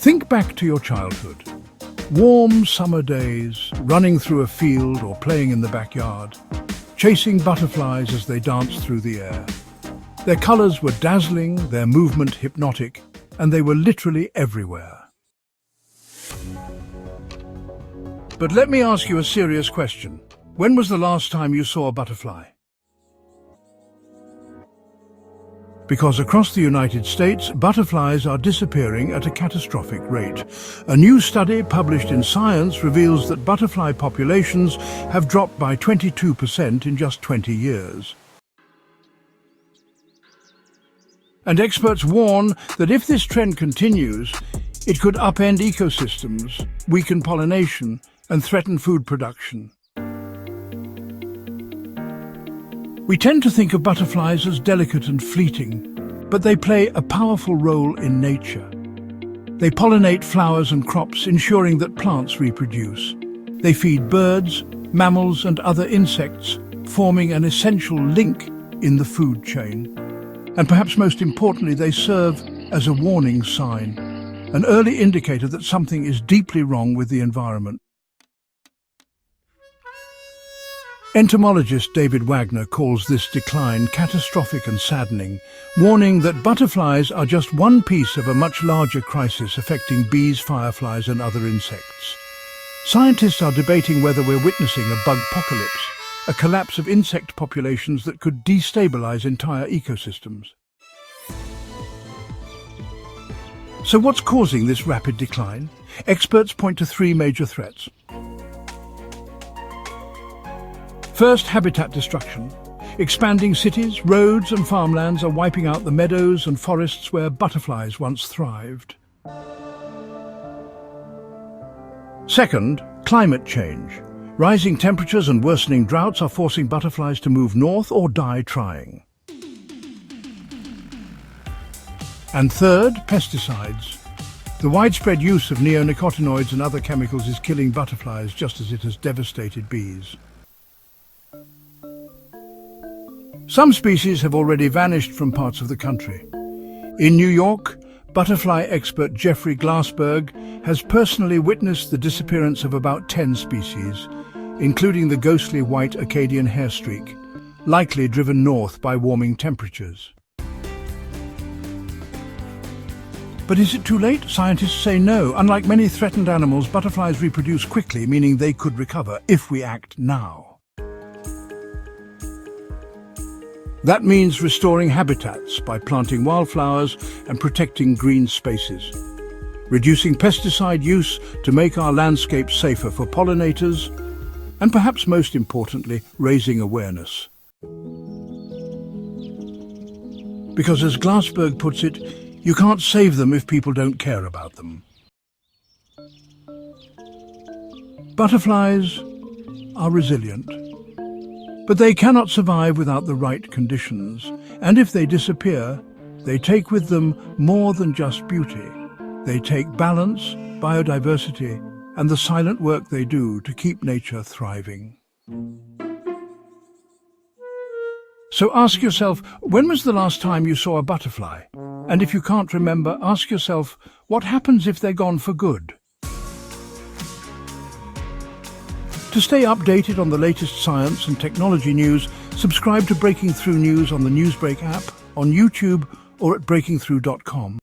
Think back to your childhood. Warm summer days, running through a field or playing in the backyard, chasing butterflies as they danced through the air. Their colors were dazzling, their movement hypnotic, and they were literally everywhere. But let me ask you a serious question. When was the last time you saw a butterfly? Because across the United States, butterflies are disappearing at a catastrophic rate. A new study published in Science reveals that butterfly populations have dropped by 22% in just 20 years. And experts warn that if this trend continues, it could upend ecosystems, weaken pollination, and threaten food production. We tend to think of butterflies as delicate and fleeting, but they play a powerful role in nature. They pollinate flowers and crops, ensuring that plants reproduce. They feed birds, mammals, and other insects, forming an essential link in the food chain. And perhaps most importantly, they serve as a warning sign, an early indicator that something is deeply wrong with the environment. Entomologist David Wagner calls this decline catastrophic and saddening, warning that butterflies are just one piece of a much larger crisis affecting bees, fireflies, and other insects. Scientists are debating whether we're witnessing a bug-pocalypse, a collapse of insect populations that could destabilize entire ecosystems. So what's causing this rapid decline? Experts point to three major threats. First, habitat destruction. Expanding cities, roads and farmlands are wiping out the meadows and forests where butterflies once thrived. Second, climate change. Rising temperatures and worsening droughts are forcing butterflies to move north or die trying. And third, pesticides. The widespread use of neonicotinoids and other chemicals is killing butterflies just as it has devastated bees. Some species have already vanished from parts of the country. In New York, butterfly expert Jeffrey Glassberg has personally witnessed the disappearance of about 10 species, including the ghostly white Acadian hairstreak, likely driven north by warming temperatures. But is it too late? Scientists say no. Unlike many threatened animals, butterflies reproduce quickly, meaning they could recover if we act now. That means restoring habitats by planting wildflowers and protecting green spaces, reducing pesticide use to make our landscapes safer for pollinators, and perhaps most importantly, raising awareness. Because as Glassberg puts it, you can't save them if people don't care about them. Butterflies are resilient. But they cannot survive without the right conditions, and if they disappear, they take with them more than just beauty. They take balance, biodiversity, and the silent work they do to keep nature thriving. So ask yourself, when was the last time you saw a butterfly? And if you can't remember, ask yourself, what happens if they're gone for good? To stay updated on the latest science and technology news, subscribe to Breaking Through News on the Newsbreak app, on YouTube, or at breakingthrough.com.